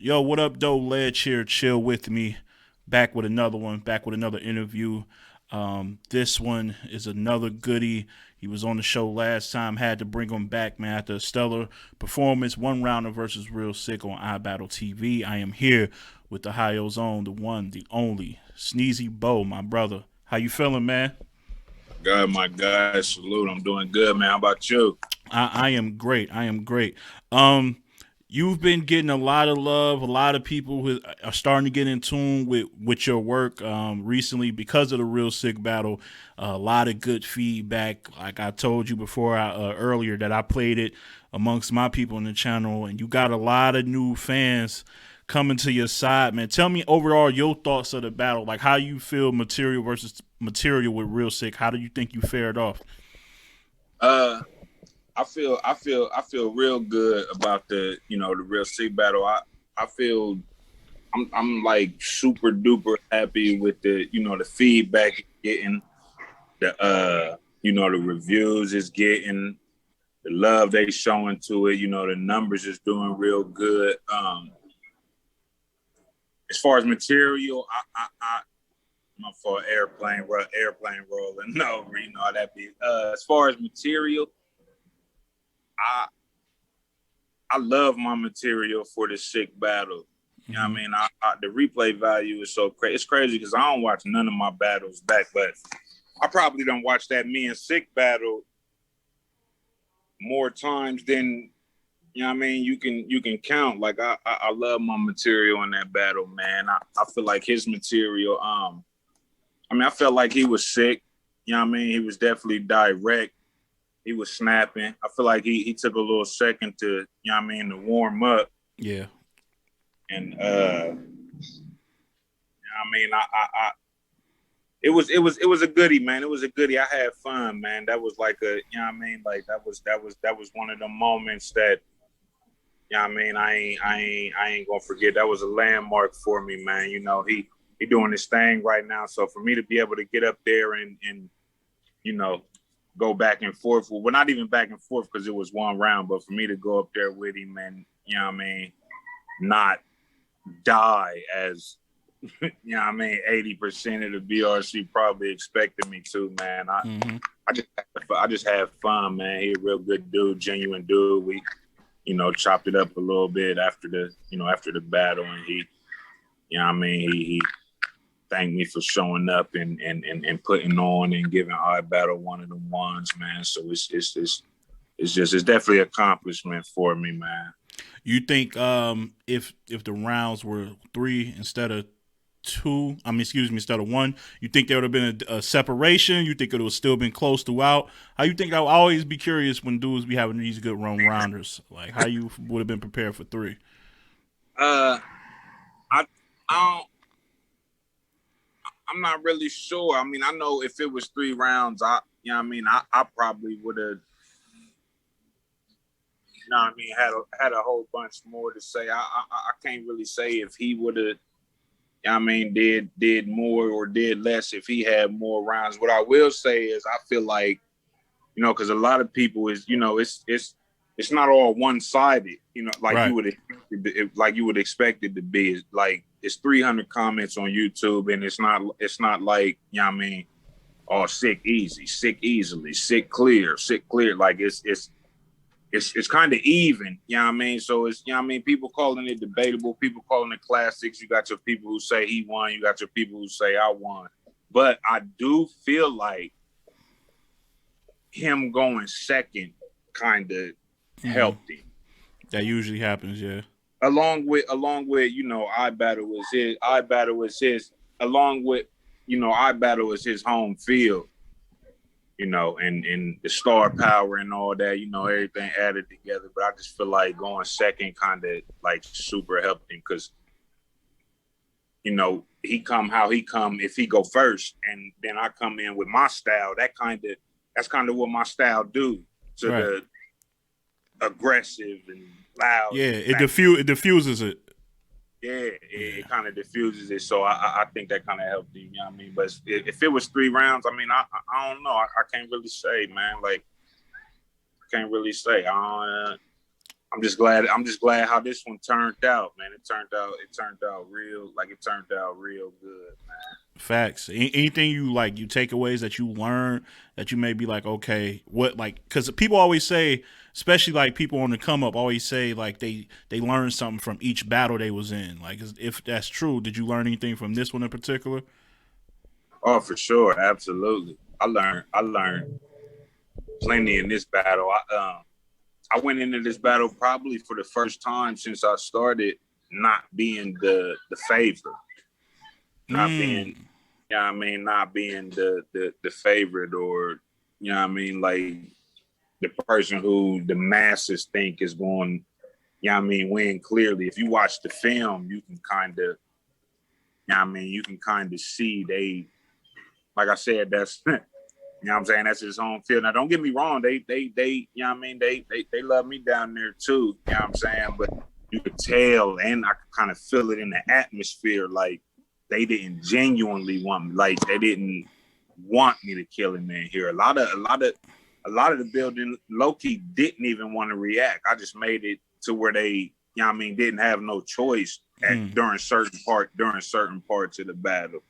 Yo, what up, though? Ledge here, chill with me. Back with another one, back with another interview. This one is another goodie. He was on the show last time, had to bring him back, man, after a stellar performance, one rounder versus Real Sick on iBattletv. I am here with the High Zone, the one, the only, Sneezey Bo, my brother. How you feeling, man? God, my God, salute. I'm doing good, man. How about you? I am great. I am great. You've been getting a lot of love. A lot of people who are starting to get in tune with your work recently because of the Real Sick battle. A lot of good feedback. Like I told you before earlier that I played it amongst my people in the channel, and you got a lot of new fans coming to your side, man. Tell me overall your thoughts of the battle. Like how you feel material versus material with Real Sick. How do you think you fared off? Uh, I feel real good about the Real Sick battle. I feel I'm like super duper happy with the feedback it's getting, the reviews it's getting, the love they showing to it. The numbers is doing real good. As far as material, I'm for airplane rolling. No, that be. As far as material, I I love my material for the Sick battle. You know what I mean? The replay value is so crazy. It's crazy because I don't watch none of my battles back, but I probably don't watch that me and Sick battle more times than what I mean. You can count. Like I love my material in that battle, man. I feel like his material. I felt like he was sick. You know what I mean? He was definitely direct. He was snapping. I feel like he took a little second to, to warm up. Yeah. And I it was a goodie, man. It was a goodie. I had fun, man. That was like like that was one of the moments that I ain't gonna forget. That was a landmark for me, man. He doing his thing right now. So for me to be able to get up there and you know go back and forth, well, not even back and forth because it was one round, but for me to go up there with him and not die as 80% of the BRC probably expected me to, man. I just had fun, man. He a real good dude, genuine dude. We chopped it up a little bit after the battle, and he thanked me for showing up and putting on and giving our battle one of them ones, man. So it's definitely an accomplishment for me, man. You think if the rounds were 3 instead of 2, instead of 1, you think there would have been a separation? You think it would have still been close throughout? How you think? I'll always be curious when dudes be having these good rounders. Like how you would have been prepared for 3. I I don't. I'm not really sure. I mean, I know if it was 3 rounds, I probably would have, had a whole bunch more to say. I can't really say if he would have, did more or did less if he had more rounds. What I will say is I feel like, because a lot of people is, it's not all one sided, like Right. you would expect it to be. It's like it's 300 comments on YouTube, and it's not like oh, sick easy, sick easily, sick clear, sick clear. Like it's kind of even, So it's people calling it debatable, people calling it classics. You got your people who say he won, you got your people who say I won. But I do feel like him going second kind of helped him. That usually happens. Yeah. Along with I battle was his along with I battle is his home field, and the star power and all that, everything added together. But I just feel like going second kind of like super helped him because he come how he come if he go first, and then I come in with my style. That's kind of what my style do to Right. the aggressive and loud. Yeah. And It diffuses it. yeah, Yeah. it kind of diffuses it. So I think that kind of helped him. You know what I mean? But if it was 3 rounds, I don't know. I can't really say, man. Like I can't really say. I'm just glad how this one turned out, man. It turned out real good, man. Facts. Anything you like, you takeaways that you learn that you may be like, okay, what, like, because people always say, especially like people on the come up, always say like they learned something from each battle they was in. Like, if that's true, did you learn anything from this one in particular? Oh, for sure, absolutely. I learned plenty in this battle. I went into this battle probably for the first time since I started not being the favorite, not being, you know what I mean, not being the favorite, or, you know what I mean, like the person who the masses think is going, you know what I mean, win clearly. If you watch the film, you can kind of, you know what I mean, you can kind of see they, like I said, that's you know what I'm saying, that's his home field. Now don't get me wrong, they you know what I mean, they love me down there too, you know what I'm saying? But you could tell, and I could kind of feel it in the atmosphere, like they didn't genuinely want me, like they didn't want me to kill him in here. A lot of the building low-key didn't even want to react. I just made it to where they, you know what I mean, didn't have no choice during certain parts of the battle.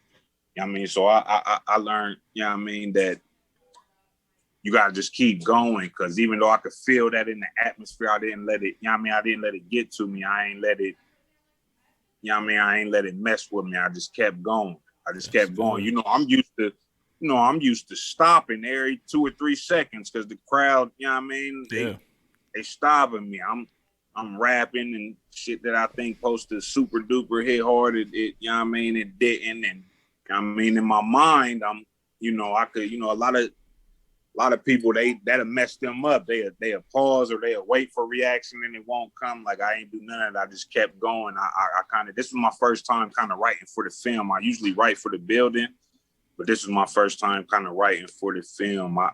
You know what I mean? So I learned, you know what I mean, that you gotta just keep going, because even though I could feel that in the atmosphere, I didn't let it, you know what I mean, I didn't let it get to me. I ain't let it, you know what I mean, I ain't let it mess with me. I just kept going. You know, I'm used to stopping every 2 or 3 seconds because the crowd, you know what I mean, they stopping me. I'm rapping and shit that I think supposed to super duper hit hard. It you know what I mean, it didn't. And I mean, in my mind, I'm, you know, I could, you know, a lot of people, that'll mess them up. They'll pause, or they'll wait for reaction and it won't come. Like, I ain't do none of that. I just kept going. I kind of, this was my first time kind of writing for the film. I usually write for the building, but this was my first time kind of writing for the film. I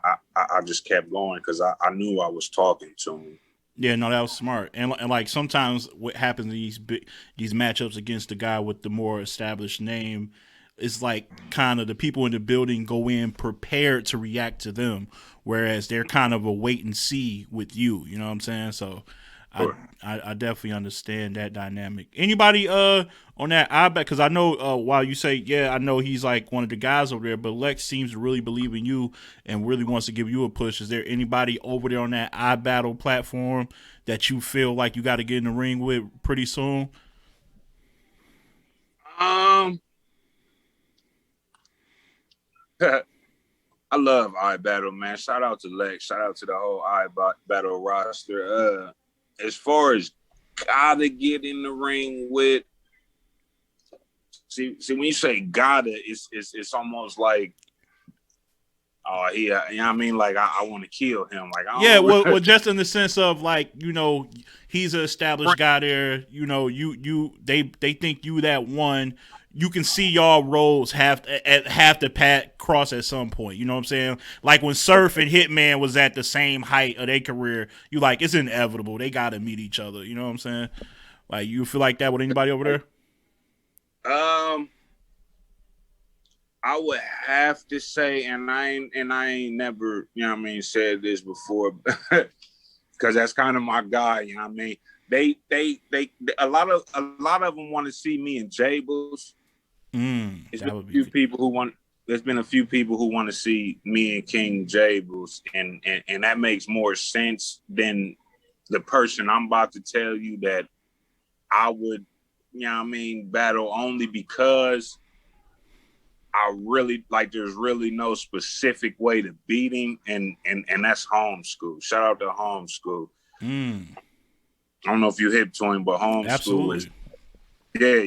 just kept going because I knew I was talking to him. Yeah, no, that was smart. And like sometimes what happens in these matchups against the guy with the more established name, it's like kind of the people in the building go in prepared to react to them, whereas they're kind of a wait and see with you. You know what I'm saying? So Sure. I definitely understand that dynamic. Anybody on that I bet, because I know while you say, yeah, I know he's like one of the guys over there, but Lex seems to really believe in you and really wants to give you a push. Is there anybody over there on that iBattle platform that you feel like you got to get in the ring with pretty soon? I love iBattle, man. Shout out to Lex. Shout out to the whole iBattle roster. As far as gotta get in the ring with, see when you say gotta, it's almost like, oh, you know what I mean? Like, I want to kill him. Like, I don't know. Well, just in the sense of like, you know, he's an established guy there. You know, they think you that one. You can see y'all roles have to cross at some point. You know what I'm saying? Like when Surf and Hitman was at the same height of their career, you like, it's inevitable. They got to meet each other. You know what I'm saying? Like, you feel like that with anybody over there? I would have to say, and I ain't never, you know what I mean, said this before, because that's kind of my guy. You know what I mean? They a lot of them want to see me and Jables. There's been a few people who want to see me and King Jables, and that makes more sense than the person I'm about to tell you that I would, you know what I mean, battle, only because I really, like, there's really no specific way to beat him, and that's Homeschool. Shout out to Homeschool. I don't know if you hip to him, but Homeschool is, yeah.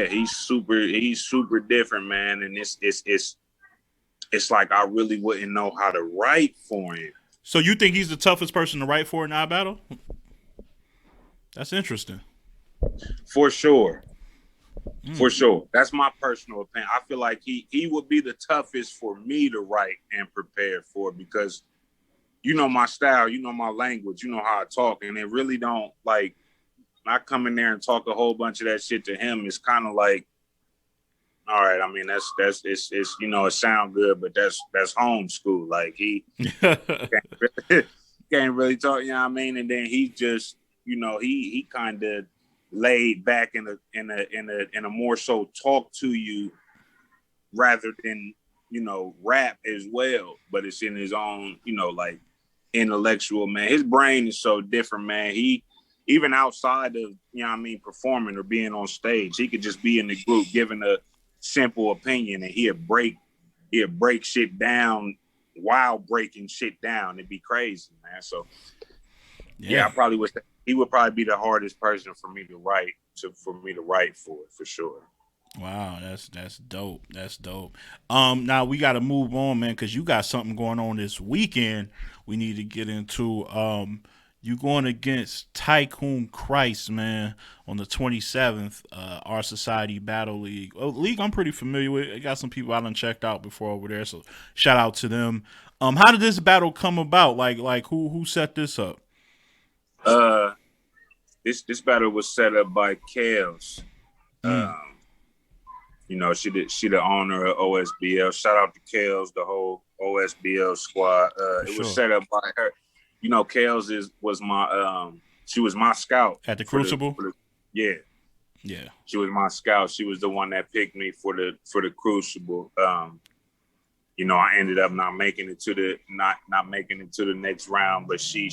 He's super different, man. And it's like I really wouldn't know how to write for him. So you think he's the toughest person to write for in iBattle? That's interesting. For sure. For sure. That's my personal opinion. I feel like he would be the toughest for me to write and prepare for, because you know my style, you know my language, you know how I talk, and it really don't, like, I come in there and talk a whole bunch of that shit to him. It's kind of like, all right, I mean, that's you know, it sound good, but that's Homeschool. Like, he can't really talk, you know what I mean? And then he just, he kind of laid back in a more so talk to you rather than, rap as well. But it's in his own, like intellectual, man. His brain is so different, man. He even outside of, performing or being on stage, he could just be in the group giving a simple opinion and he'd break shit down while breaking shit down. It'd be crazy, man. So yeah, he would probably be the hardest person for me to write for sure. Wow, that's dope. That's dope. Now we got to move on, man, because you got something going on this weekend. We need to get into. You going against Tycoon Christ, man, on the 27th. Our Society Battle League. League I'm pretty familiar with. I got some people I done checked out before over there, so shout out to them. How did this battle come about? Like who set this up? This battle was set up by Kales. She the owner of OSBL. Shout out to Kales, the whole OSBL squad. It was set up by her. Kales was my she was my scout at the Crucible. Yeah. She was my scout. She was the one that picked me for the Crucible. I ended up not making it to the next round, but she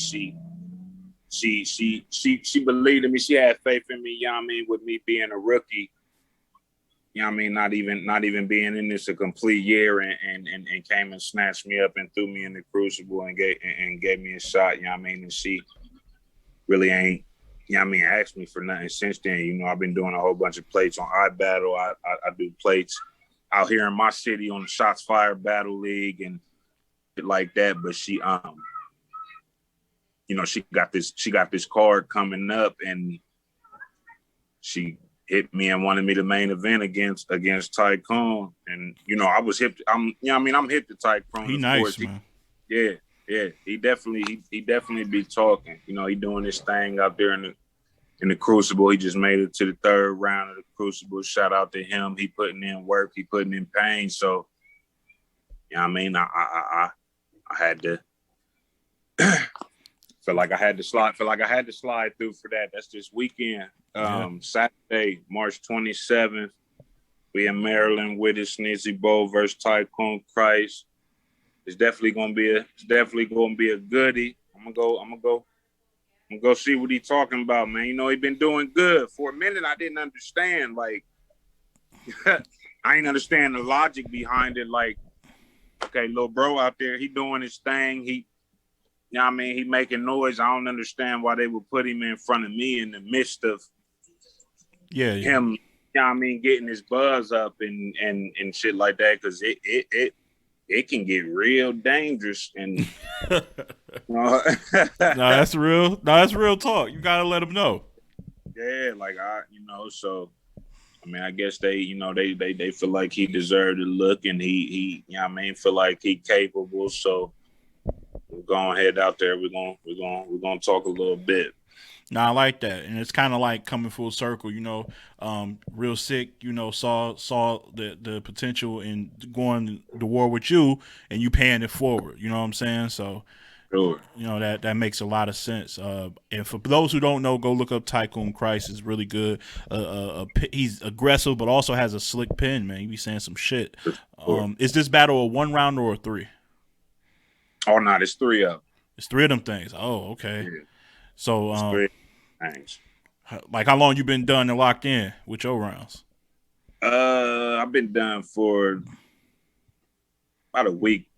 believed in me. She had faith in me. With me being a rookie. Not even being in this a complete year and came and snatched me up and threw me in the Crucible and gave me a shot. And she really ain't, asked me for nothing since then. I've been doing a whole bunch of plates on iBattle. I do plates out here in my city on the Shots Fired Battle League and shit like that. But she she got this card coming up and she hit me and wanted me to main event against Tycoon. And, I was hip. I'm hip to Tycoon. He nice, man. Yeah. He definitely be talking. He doing this thing out there in the Crucible. He just made it to the third round of the Crucible. Shout out to him. He putting in work. He putting in pain. So, I had to feel like I had to slide through for that. That's this weekend. Saturday, March 27th, we in Maryland with it. Sneezey Bo versus Tycoon Christ. It's definitely gonna be a goodie. I'm gonna go see what he talking about, man. He been doing good. For a minute, I didn't understand. Like, I ain't understand the logic behind it. Like, okay, little bro out there, he doing his thing. He making noise. I don't understand why they would put him in front of me in the midst of him, getting his buzz up and shit like that, because it can get real dangerous. And no, that's real. No, that's real talk. You gotta let him know. Yeah, like so. I guess they feel like he deserved a look, and he feel like he capable. So we're gonna head out there. We're gonna talk a little bit. No, I like that, and it's kind of like coming full circle. Real sick. Saw the potential in going to war with you, and you paying it forward. You know what I'm saying? So, sure. That makes a lot of sense. And for those who don't know, go look up Tycoon Christ. Is really good. He's aggressive, but also has a slick pen. Man, he be saying some shit. Sure. Is this battle a 1 round or a 3? Oh no, it's 3 of them. It's 3 of them things. Oh, okay. Yeah. So, thanks. Like, how long you been done and locked in with your rounds? I've been done for about a week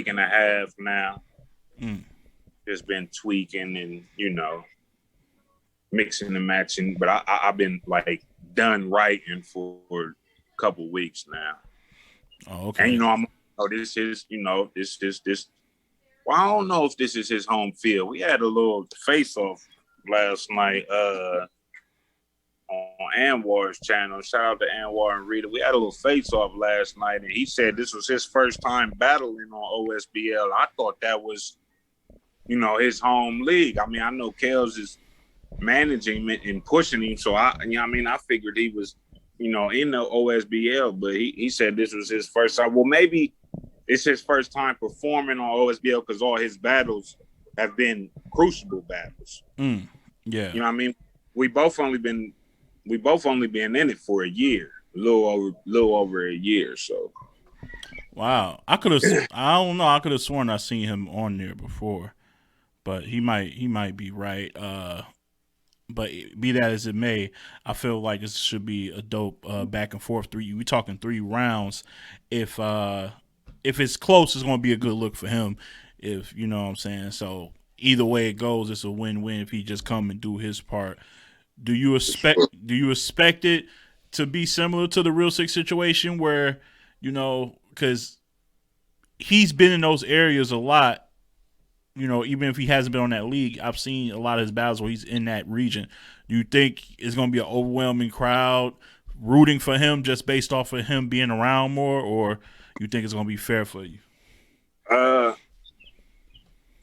and a half now. Just been tweaking and mixing and matching, but I've been like done writing for a couple weeks now. Oh, okay. And this is this. Well, I don't know if this is his home field. We had a little face-off last night on Anwar's channel. Shout out to Anwar and Rita. We had a little face-off last night, and he said this was his first time battling on OSBL. I thought that was, his home league. I know Kels is managing and pushing him, so I figured he was, in the OSBL, but he said this was his first time. Well, maybe it's his first time performing on OSBL because all his battles have been crucible battles. Yeah. You know what I mean? We both only been in it for a year, a little over a year. So Wow. I don't know. I could have sworn I seen him on there before, but he might be right. But be that as it may, I feel like this should be a dope back and forth. We talking 3 rounds. If it's close, it's gonna be a good look for him. If you know what I'm saying. So either way it goes, it's a win-win if he just come and do his part. Do you expect it to be similar to the Real Six situation where, because he's been in those areas a lot, even if he hasn't been on that league, I've seen a lot of his battles where he's in that region. Do you think it's going to be an overwhelming crowd rooting for him just based off of him being around more, or you think it's going to be fair for you?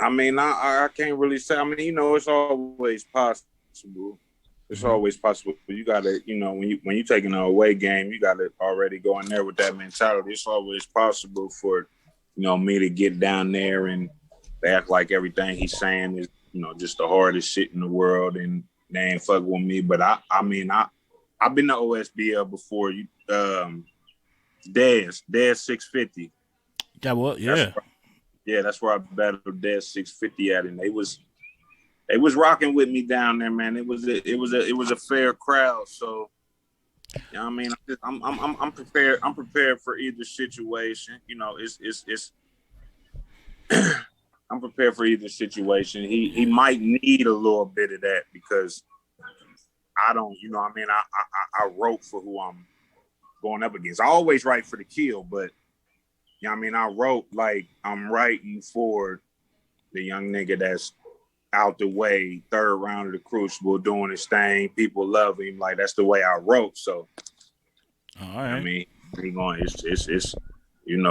I mean, I can't really say. I mean, it's always possible. It's always possible. You gotta, when you taking an away game, you gotta already go in there with that mentality. It's always possible for, me to get down there and act like everything he's saying is, just the hardest shit in the world, and they ain't fuck with me. But I've been to OSBL before. Dez 650. Yeah, well, yeah. That's where I battled Dez 650 at, and they was rocking with me down there, man. It was a fair crowd, so I mean, I'm prepared. I'm prepared for either situation. It's I'm prepared for either situation. He might need a little bit of that because I don't, I wrote for who I'm going up against. I always write for the kill, but I wrote like I'm writing for the young nigga that's out the way, third round of the Crucible, doing his thing. People love him. Like, that's the way I wrote. So, all right. I mean, it's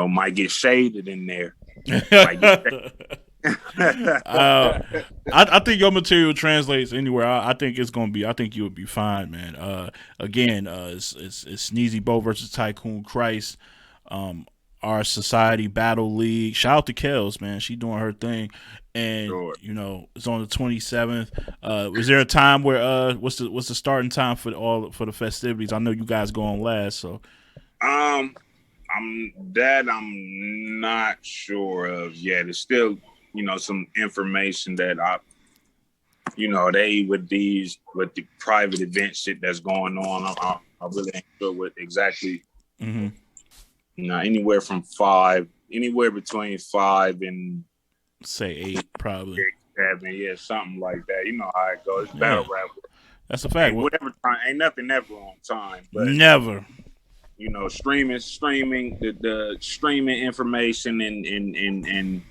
might get shaded in there. I think your material translates anywhere. I think it's gonna be. I think you would be fine, man. Again, it's Sneezey Bo versus Tycoon Christ. Our Society Battle League. Shout out to Kels, man. She doing her thing. And sure. It's on the 27th. Was there a time where what's the starting time for the festivities? I know you guys go on last, so I'm not sure of yet. It's still, some information that they with the private event shit that's going on. I really ain't sure what exactly. Mm-hmm. Anywhere between 5 and say 8, probably 7, something like that. You know how it goes. It's battle rap. That's a fact. Whatever time, ain't nothing ever on time. But never. Streaming the streaming information and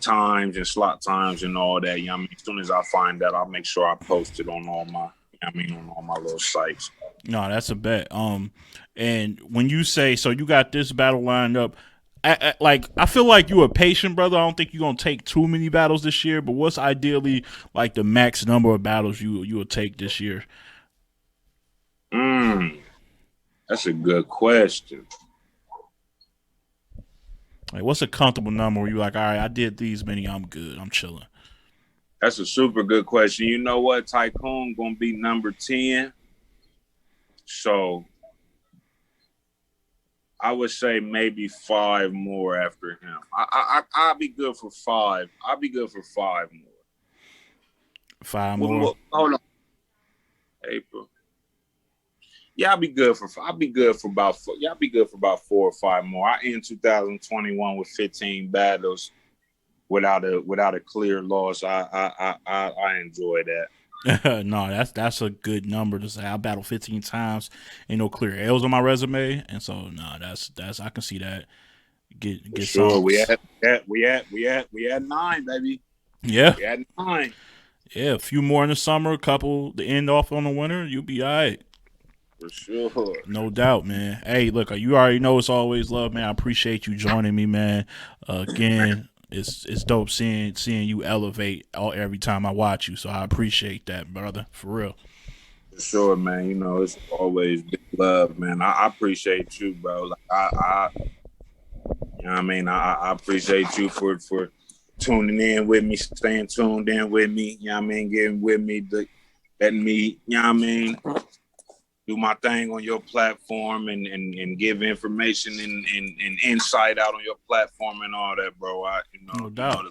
times and slot times and all that. As soon as I find that, I'll make sure I post it on all my on all my little sites. No, that's a bet. And when you say, so you got this battle lined up, I feel like you a patient brother. I don't think you're gonna take too many battles this year. But what's ideally like the max number of battles you will take this year? That's a good question. Like, what's a comfortable number where you're like, all right, I did these many, I'm good, I'm chilling? That's a super good question. You know what? Tycoon gonna be number 10. So I would say maybe 5 more after him. I'll be good for 5. I'll be good for 5 more. 5 more. Hold on. April. Yeah, I'll be good for about 4. Yeah, I'll be good for about 4 or 5 more. I end 2021 with 15 battles without a clear loss. I enjoy that. No, that's a good number to say. I battled 15 times, ain't no clear L's on my resume, and so no, that's I can see that. Get sure. Songs. We had 9, baby. Yeah, we had 9. Yeah, a few more in the summer, a couple to end off on the winter. You'll be all right. For sure. No doubt, man. Hey, look, you already know it's always love, man. I appreciate you joining me, man. Again. It's dope seeing you elevate every time I watch you. So I appreciate that, brother, for real. For sure, man. It's always big love, man. I appreciate you, bro. Like I appreciate you for tuning in with me, staying tuned in with me. You know what I mean? Getting with me, letting me, you know what I mean, do my thing on your platform and give information and insight out on your platform and all that, bro. No doubt.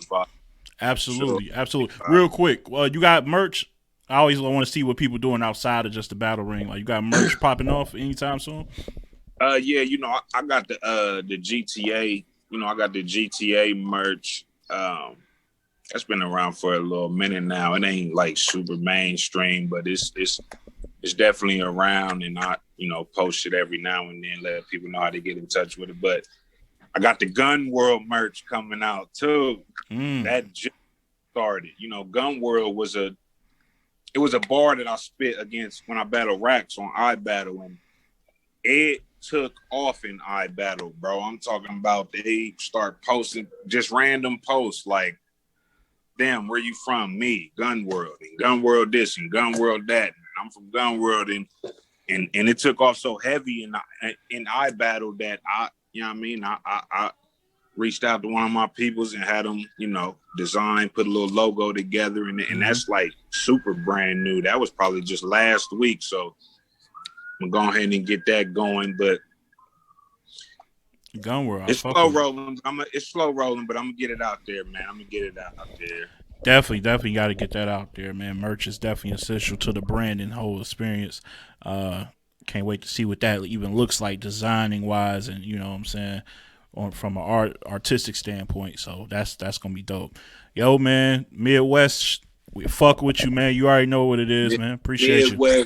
Absolutely, sure. absolutely. Real quick, you got merch. I always want to see what people doing outside of just the battle ring. Like, you got merch popping off anytime soon? Yeah, I got the GTA. I got the GTA merch. That's been around for a little minute now. It ain't like super mainstream, but it's definitely around, and I post it every now and then, let people know how to get in touch with it. But I got the Gun World merch coming out too. That just started. Gun World was a bar that I spit against when I battle Racks on iBattle, and it took off in iBattle, bro. I'm talking about they start posting just random posts like, damn, where you from? Me, Gun World, and Gun World this and Gun World that. And I'm from Gun World, and it took off so heavy in iBattle that I reached out to one of my peoples and had them, design, put a little logo together, and that's like super brand new. That was probably just last week, so I'm gonna go ahead and get that going. But Gun World, it's slow rolling. It's slow rolling, but I'm gonna get it out there, man. I'm gonna get it out there. Definitely got to get that out there, man. Merch is definitely essential to the brand and whole experience. Can't wait to see what that even looks like designing wise, and you know what I'm saying, from an artistic standpoint. So that's gonna be dope. Yo, man, Midwest, we fuck with you, man. You already know what it is, man. Appreciate you.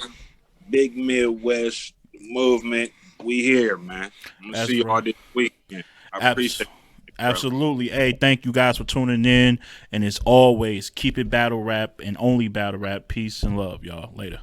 Big Midwest movement. We here, man. I'm gonna see you all this weekend. I appreciate it. Absolutely. Hey, thank you guys for tuning in. And as always, keep it battle rap and only battle rap. Peace and love, y'all. Later.